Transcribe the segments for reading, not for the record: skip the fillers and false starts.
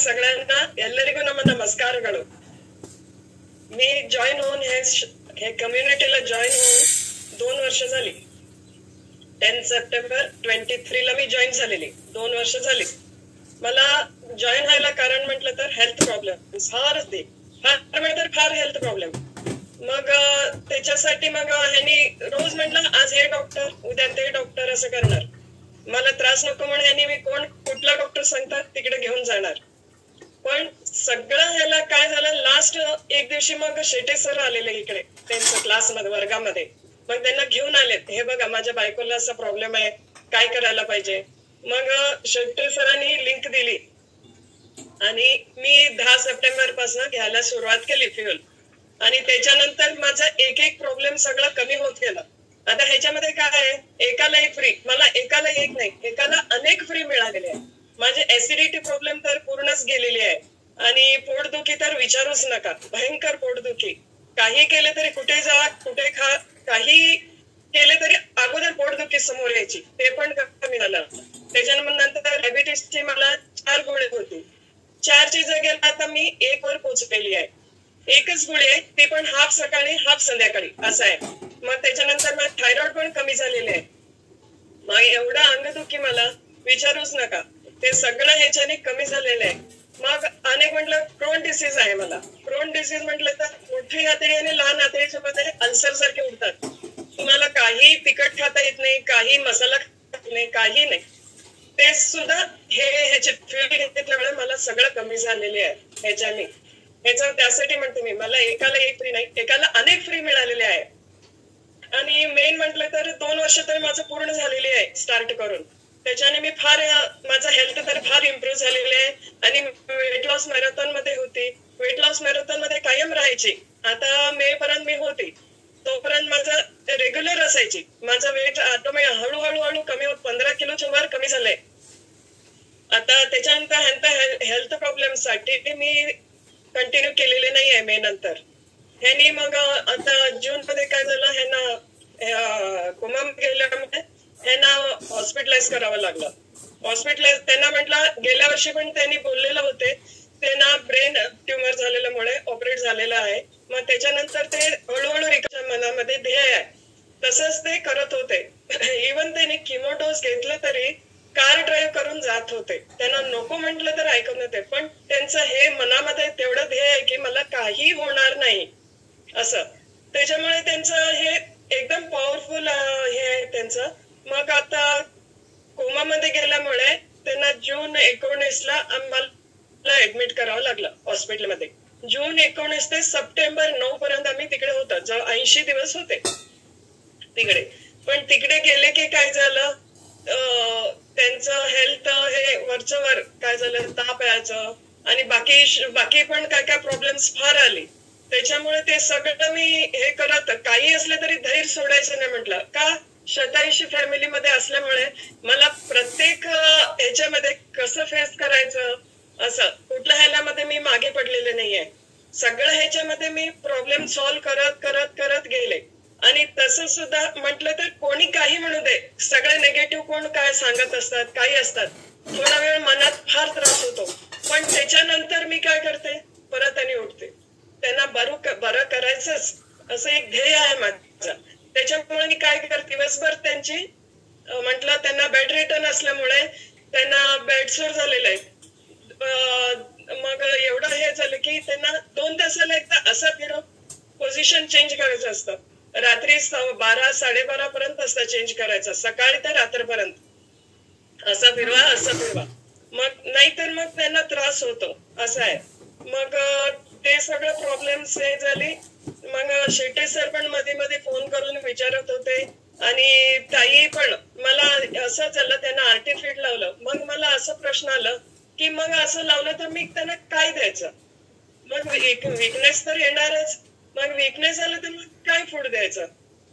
ಸಗಳೆಲ್ಲ ಎಲ್ಲರಿಗೂ ನಮ್ಮ ನಮಸ್ಕಾರಗಳು. मी जॉईन होऊन हे कम्युनिटीला जॉईन होऊन 2 वर्ष झाली. 10 सप्टेंबर 23 ला मी जॉईन झालेली. 2 वर्ष झाली. मला जॉईन व्हायला कारण म्हटलं तर हेल्थ प्रॉब्लेम फार हेल्थ प्रॉब्लेम. मग त्याच्यासाठी मग ह्यांनी रोज म्हटलं आज हे डॉक्टर उद्या ते डॉक्टर असं करणार. मला त्रास नको म्हणून ह्यांनी मी कुठला डॉक्टर सांगतात तिकडे घेऊन जाणार. पण सगळं ह्याला काय झालं लास्ट एक दिवशी मग शेटे सर आलेले इकडे त्यांच्या क्लासमध्ये वर्गामध्ये. मग त्यांना घेऊन आलेत. हे बघा माझ्या बायकोला असा प्रॉब्लेम आहे काय करायला पाहिजे. मग शेटे सरांनी लिंक दिली आणि मी 10 सप्टेंबर पासून घ्यायला सुरुवात केली फ्युल. आणि त्याच्यानंतर माझा एक प्रॉब्लेम सगळा कमी होत गेला. आता ह्याच्यामध्ये काय आहे एकाला एक फ्री, मला एकाला एक नाही एकाला अनेक फ्री मिळालेले आहे. माझे ऍसिडिटी प्रॉब्लेम तर पूर्णच गेलेली आहे आणि पोटदुखी तर विचारूच नका. भयंकर पोटदुखी. काही केले तरी कुठे जा कुठे खा काही केले तरी अगोदर पोटदुखी समोर यायची. ते पण कमी झालं. त्याच्यानंतर डायबिटीसची मला 4 गोळी होती. 4ची जागेला आता मी 1 वर पोहोचलेली आहे. एकच गोळी आहे ती पण हाफ सकाळी हाफ संध्याकाळी असं आहे. मग त्याच्यानंतर मला थायरॉइड पण कमी झालेले आहे. मग एवढा अंगदुखी मला विचारूच नका. ते सगळं ह्याच्याने कमी झालेलं आहे. मग अनेक म्हटलं क्रोन डिसीज आहे मला. क्रोन डिसीज म्हटलं तर मोठी आतडी आणि लहान आतडीच्या मध्ये अल्सर सारखे उठतात. तुम्हाला काही तिखट खाता येत नाही काही मसाला खाता नाही काही नाही. ते सुद्धा ह्याचे फ्युल घेतल्यामुळे मला सगळं कमी झालेले आहे ह्याच्याने. त्यासाठी म्हणते मी मला एकाला एक फ्री नाही एकाला अनेक फ्री मिळालेले आहे. आणि मेन म्हटलं तर 2 वर्ष तरी माझं पूर्ण झालेली आहे स्टार्ट करून. त्याच्याने मी माझा हेल्थ तर फार इम्प्रूव्ह झालेली आहे. आणि वेट लॉस मॅरेथॉन मध्ये होती. वेट लॉस मॅरेथॉन मध्ये कायम राहायची. आता मे पर्यंत मी होती तोपर्यंत माझं रेग्युलर असायची. माझा वेट ऑटोमॅटिक हळूहळू कमी होत 15 किलोच्या वर कमी झालंय. आता त्याच्यानंतर हेल्थ प्रॉब्लेम साठी मी कंटिन्यू केलेले नाहीये मे नंतर. ह्यांनी मग आता जून मध्ये काय झालं ह्यांना कुंभ गेल्यामुळे ह्यांना हॉस्पिटलाइज करावं लागलं. हॉस्पिटलाइज त्यांना म्हटलं गेल्या वर्षी पण त्यांनी बोललेलं होते त्यांना ब्रेन ट्युमर झालेल्यामुळे ऑपरेट झालेलं आहे. मग त्याच्यानंतर ते हळूहळू मनामध्ये ध्येय आहे तसंच ते करत होते. इव्हन त्यांनी किमोडोस घेतलं तरी कार ड्राईव्ह करून जात होते. त्यांना नको म्हटलं तर ऐकत नव्हते. पण त्यांचं हे मनामध्ये तेवढं ध्येय आहे की मला काही होणार नाही असं. त्याच्यामुळे त्यांचं हे एकदम पॉवरफुल हे आहे त्यांचं. मग आता कोमामध्ये गेल्यामुळे त्यांना जून 19 ला आम्हाला ऍडमिट करावं लागलं हॉस्पिटलमध्ये. जून 19 ते सप्टेंबर 9 पर्यंत आम्ही तिकडे होतो. 80 दिवस होते तिकडे. पण तिकडे गेले की काय झालं त्यांचं हेल्थ हे वरच्यावर काय झालं ताप यायचं आणि बाकी पण काय प्रॉब्लेम्स फार आले. त्याच्यामुळे ते सगळं मी हे करत काही असलं तरी धैर्य सोडायचं नाही म्हटलं. का 87 फॅमिलीमध्ये असल्यामुळे मला प्रत्येक ह्याच्यामध्ये कसं फेस करायचं असं कुठल्या ह्याच्यामध्ये मी मागे पडलेले नाहीये. सगळं ह्याच्यामध्ये मी प्रॉब्लेम सॉल्व्ह करत गेले. आणि तसं सुद्धा म्हटलं तर कोणी काही म्हणू दे सगळे निगेटिव्ह कोण काय सांगत असतात काही असतात. थोडा वेळ मनात फार त्रास होतो. पण त्याच्यानंतर मी काय करते परत आणि उठते. त्यांना बरं करायचंच असं एक ध्येय आहे माझं. त्याच्यामुळे मी काय करते दिवसभर त्यांची म्हटलं त्यांना बेड रिटर्न असल्यामुळे त्यांना बेडसोर झालेलं आहे. मग एवढं हे झालं की त्यांना 2 तासाला एकदा असं फिरव पोझिशन चेंज करायचं असतं. रात्री 12-12:30 पर्यंत असतं चेंज करायचं. सकाळी तर रात्रपर्यंत असं फिरवा. मग नाहीतर मग त्यांना त्रास होतो असं आहे. मग ते सगळं प्रॉब्लेम्स हे झाले. मग शेटे सर पण मध्ये फोन करून विचारत होते आणि ताई पण मला असं झालं त्यांना आर्टिफिट लावलं. मग मला असं प्रश्न आलं की मग असं लावलं तर मी त्यांना काय द्यायचं. मग विकनेस तर येणारच. मग विकनेस आलं तर मग काय फूड द्यायचं.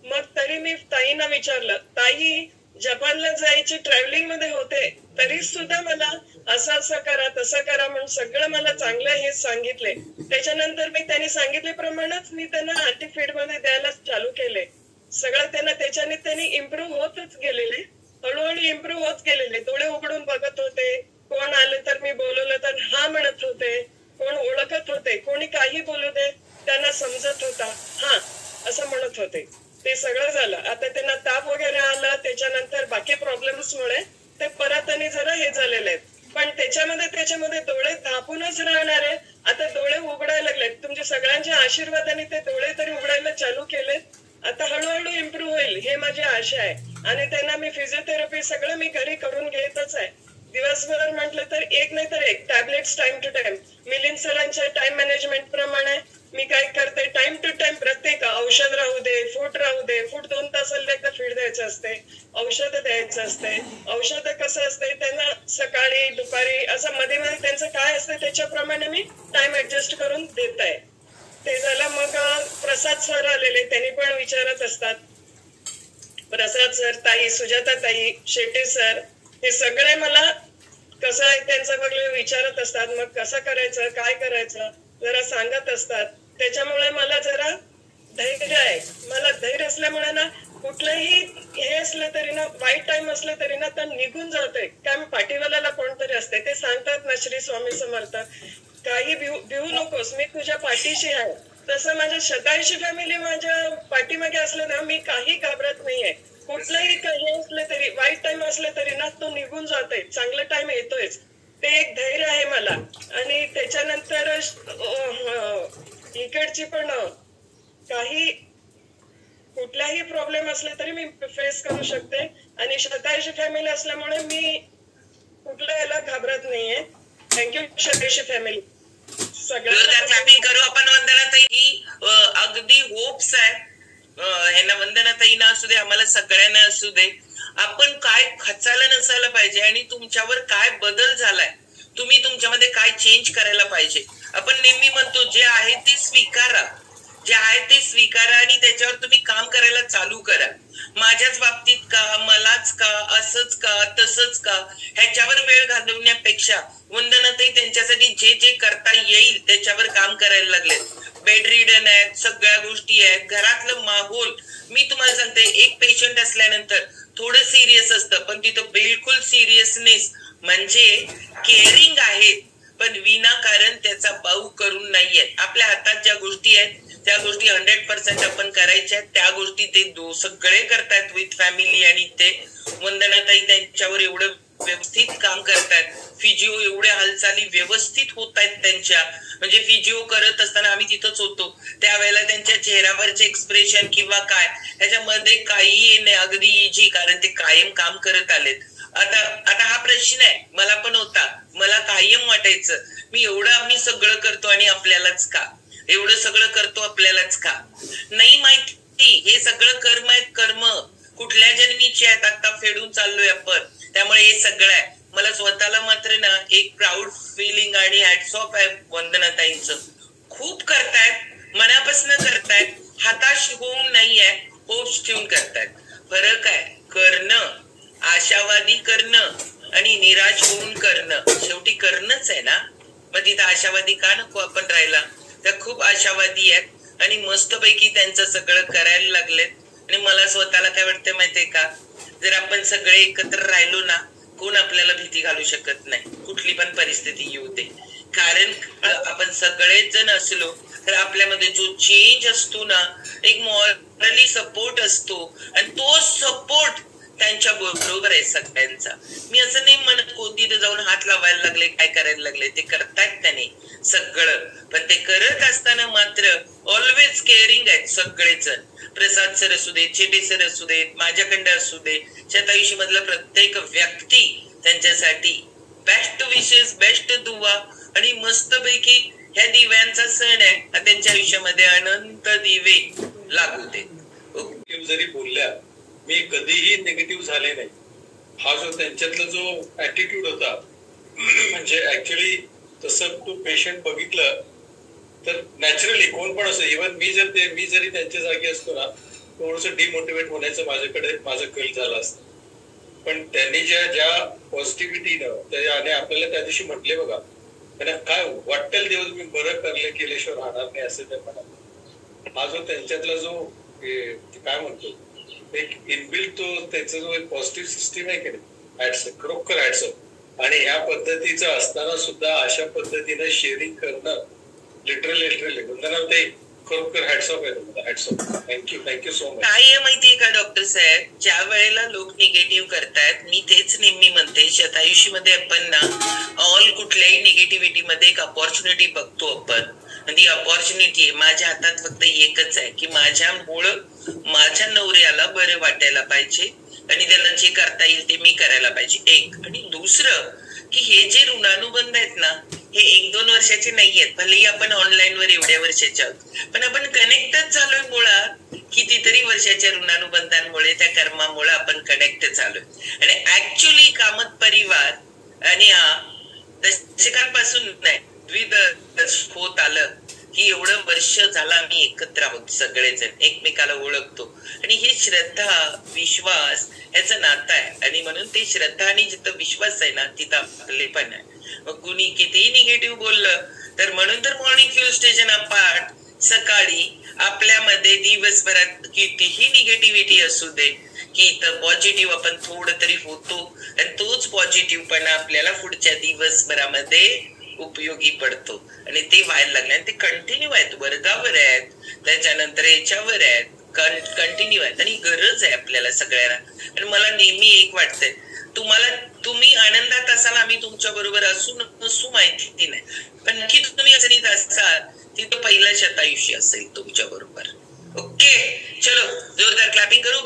मग तरी मी ताईंना विचारलं ताई जपानला जायचे ट्रॅव्हलिंग मध्ये होते तरी सुद्धा मला असं करा तसं करा म्हणून सगळं मला चांगलं हे सांगितले. त्याच्यानंतर मी त्यांनी सांगितल्याप्रमाणेच मी त्यांना आर्टिफीड मध्ये द्यायला चालू केले. सगळं त्याच्याने त्यांनी इम्प्रूव्ह होतच गेलेले. हळूहळू इम्प्रूव्ह होत गेलेले. डोळे उघडून बघत होते. कोण आले तर मी बोलवलं तर हा म्हणत काही बोलू दे, त्यांना समजत होता. हा असं म्हणत होते. ते सगळं झालं. आता त्यांना ताप वगैरे आला, त्याच्यानंतर बाकी प्रॉब्लेम्समुळे ते परत आणि जरा हे झालेले आहेत. पण त्याच्यामध्ये डोळे झाकूनच राहणारे आता डोळे उघडायला लागलेत. तुमच्या सगळ्यांच्या आशीर्वादाने ते डोळे तरी उघडायला चालू केलेत. आता हळूहळू इम्प्रूव्ह होईल हे माझी आशा आहे. आणि त्यांना मी फिजिओथेरपी सगळं मी घरी करून घेतच आहे. दिवसभर म्हटलं तर एक नाही तर एक tablets time to time. Milind सरांच्या टाइम मॅनेजमेंट प्रमाणे मी काय करते, टाइम टू टाइम प्रत्येक औषध राहू दे, फूड राहू दे, फूड 2 तासाला एकदा फीड द्यायचं असते, औषध द्यायचं असते. औषध कसं असते त्यांना सकाळी दुपारी असं मध्ये मध्ये त्यांचं काय असतं त्याच्याप्रमाणे मी टाइम ऍडजस्ट करून देत आहे. ते झालं. मग प्रसाद सर आलेले, त्यांनी पण विचारत असतात. प्रसाद सर, ताई सुजाता ताई, शेटे सर, हे सगळे मला कसं आहे त्यांचं वगैरे विचारत असतात. मग कसं करायचं, काय करायचं जरा सांगत असतात. त्याच्यामुळे मला जरा धैर्य आहे. मला धैर्य असल्यामुळे ना कुठलंही हे असलं तरी ना, वाईट टाइम असलं तरी ना तर निघून जातोय. काय पाठीवाल्याला कोणतरी असते, ते सांगतात ना श्री स्वामी समर्थ, काही भिवू नकोस, मी तुझ्या पाठीशी आहे. तसं माझ्या शतायुषी फॅमिली माझ्या पाठीमागे असलं ना, मी काही घाबरत नाहीये. कुठलंही काही असलं तरी, वाईट टाइम असलं तरी ना तो निघून जातोय, चांगला टाइम येतोयच. ते एक धैर्य आहे मला. आणि त्याच्यानंतर इकडची पण काही कुठलाही प्रॉब्लेम असले तरी मी फेस करू शकते. आणि शतायुषी फॅमिली असल्यामुळे मी कुठल्या याला घाबरत नाहीये. Thank you Shatayushi family. सगळं करू आपण. वंदनाताई अगदी होप्स आहे. ह्यांना वंदनाताई ना असू दे, आम्हाला सगळ्यांना असू दे, आपण काय खचायला नसायला पाहिजे आणि तुमच्यावर काय बदल झालाय, तुम्ही तुमच्यामध्ये काय चेंज करायला पाहिजे. आपण नेहमी म्हणतो जे आहे ते स्वीकारा, जे आहे ते स्वीकारा आणि त्याच्यावर तुम्ही काम करायला चालू करा. माझ्याच बाबतीत का, मलाच का, असंच का, तसंच का, ह्याच्यावर वेळ घालवण्यापेक्षा वंदनाताई त्यांच्यासाठी जे जे करता येईल त्याच्यावर काम करायला लागले. बेड रिडन आहेत, सगळ्या गोष्टी आहेत, घरातलं माहोल. मी तुम्हाला सांगते, एक पेशंट असल्यानंतर थोडं सिरियस असतं, पण तिथं बिलकुल सिरियसनेस म्हणजे केअरिंग आहे, पण विनाकारण त्याचा बाऊ करून नाहीये. आपल्या हातात ज्या गोष्टी आहेत त्या गोष्टी 100% आपण करायच्या. त्या गोष्टी ते सगळे करतायत विथ फॅमिली. आणि ते वंदनाताई त्यांच्यावर एवढं व्यवस्थित काम करतायत. फिजिओ एवढ्या हालचाली व्यवस्थित होत आहेत त्यांच्या. म्हणजे फिजिओ करत असताना आम्ही तिथंच होतो त्यावेळेला त्यांच्या चेहऱ्यावरचे एक्सप्रेशन किंवा काय ह्याच्यामध्ये काही नाही, अगदी इझी, कारण ते कायम काम करत आलेत. आता हा प्रश्न आहे, मला पण होता. मला कायम वाटायचं मी आम्ही सगळं करतो आणि आपल्यालाच का, एवढं सगळं करतो आपल्यालाच का. नाही माहिती, हे सगळं कर्म आहेत. कर्म कुठल्या जन्मीचे आहेत आता फेडून चाललोय आपण. त्यामुळे हे सगळं आहे. मला स्वतःला मात्र ना एक प्राऊड फिलिंग आणि हॅट्स ऑफ आहे वंदनाताईंचं. खूप करतायत, मनापासून करतायत, हताश होऊन नाहीये, होप्स ठेवून करतायत. फरक आहे करणं, आशावादी करणं आणि निराश होऊन करणं. शेवटी करणंच आहे ना. मग तिथं आशावादी का नको आपण राहायला. त्या खूप आशावादी आहेत आणि मस्तपैकी त्यांचं सगळं करायला लागलेत. आणि मला स्वतःला काय वाटतं माहितीये का, जर आपण सगळे एकत्र राहिलो ना, कोण आपल्याला भीती घालू शकत नाही, कुठली पण परिस्थिती येऊ दे. कारण आपण सगळेच जण असलो तर आपल्यामध्ये जो चेंज असतो ना, एक मॉरली सपोर्ट असतो आणि तो सपोर्ट त्यांच्या बरोबर आहे सगळ्यांचा. मी असं नाही म्हणत कोणती जाऊन हात लावायला लागले, काय करायला लागले, ते करतायत त्याने सगळं. पण ते करत असताना मात्र ऑलवेज केअरिंग आहेत सगळेजण. प्रसाद सर असू दे, चेटे सर असू देत, माझ्याकडे असू दे, शतायुषी मधला प्रत्येक व्यक्ती त्यांच्यासाठी बेस्ट विशेस, बेस्ट दुवा. आणि मस्तपैकी ह्या दिव्यांचा सण आहे, त्यांच्या आयुष्यामध्ये अनंत दिवे लागू देत. जरी बोलल्या मी कधीही निगेटिव्ह झाले नाही. हा जो त्यांच्यातला जो ऍटिट्यूड होता, म्हणजे ऍक्च्युली तसं तो पेशंट बघितलं तर नॅचरली कोण पण असो, इव्हन मी जरी त्यांच्या जागी असतो ना, थोडस डिमोटिवेट होण्याचं माझं कल झालं असतं. पण त्यांनी ज्या पॉझिटिव्हिटीनं आणि आपल्याला त्या दिवशी म्हटले बघा, त्यांना काय वाटेल देव तुम्ही बरं केल्याशिवाय राहणार नाही असं त्या म्हणाले. हा जो त्यांच्यातला जो काय म्हणतो एक इनबिल्ट तो त्याचा जो एक पॉझिटिव्ह सिस्टीम आहे की नाही, खरोखर ऍड्सअप. आणि ह्या पद्धतीचं असताना सुद्धा अशा पद्धतीनं शेअरिंग करणं लिटरली वंदना ते खरोखर हॅट्स ऑफ आहे तुम्हाला, hats off. Thank you so much. काय आहे माहितीये का डॉक्टर साहेब, ज्या वेळेला लोक निगेटिव्ह करतायत, मी तेच नेहमी म्हणते, शतायुषीमध्ये आपण ना कुठल्याही निगेटिव्हिटी मध्ये एक अपॉर्च्युनिटी बघतो आपण. ती अपॉर्च्युनिटी आहे, माझ्या हातात फक्त एकच आहे की माझ्यामुळं माझ्या नवऱ्याला बरं वाटायला पाहिजे आणि त्याला जे करता येईल ते मी करायला पाहिजे, एक. आणि दुसरं की हे जे ऋणानुबंध आहेत ना, हे 1-2 वर्षाचे नाहीयेत. भलेही आपण ऑनलाईन वर एवढ्या वर्षाच्या आहोत, पण आपण कनेक्टच झालोय मुळात कितीतरी वर्षाच्या ऋणानुबंधांमुळे, त्या कर्मामुळे आपण कनेक्ट झालोय. आणि ऍक्च्युली कामत परिवार आणि दशकांपासून नाही, द्विदश होत आलं की एवढं वर्ष झालं आम्ही एकत्र आहोत, सगळेजण एकमेकाला ओळखतो. आणि हे श्रद्धा विश्वास याचं नातं आहे. आणि म्हणून ते श्रद्धा आणि जिथं विश्वास आहे ना, तिथं आपले पण आहे. मग कुणी कितीही निगेटिव्ह बोललं तर, म्हणून तर मॉर्निंग फ्यूल स्टेशन पाठ सकाळी आपल्यामध्ये दिवसभरात कितीही निगेटिव्हिटी असू दे, की इथं पॉझिटिव्ह आपण थोडं तरी होतो. आणि तोच पॉझिटिव्ह पण आपल्याला पुढच्या दिवसभरामध्ये उपयोगी पडतो. आणि ते व्हायला लागले आणि ते कंटिन्यू आहेत, वर्गावर आहेत, त्याच्यानंतर याच्यावर आहेत, कंटिन्यू आहेत. आणि गरज आहे आपल्याला सगळ्यांना. आणि मला नेहमी एक वाटतंय, तुम्ही आनंदात असाल, आम्ही तुमच्या बरोबर असू माहिती नाही, पण नक्की तुम्ही अजून असाल तिथं पहिलं शतायुषी असेल तुमच्या बरोबर. ओके, चलो जोरदार क्लॅपिंग करू.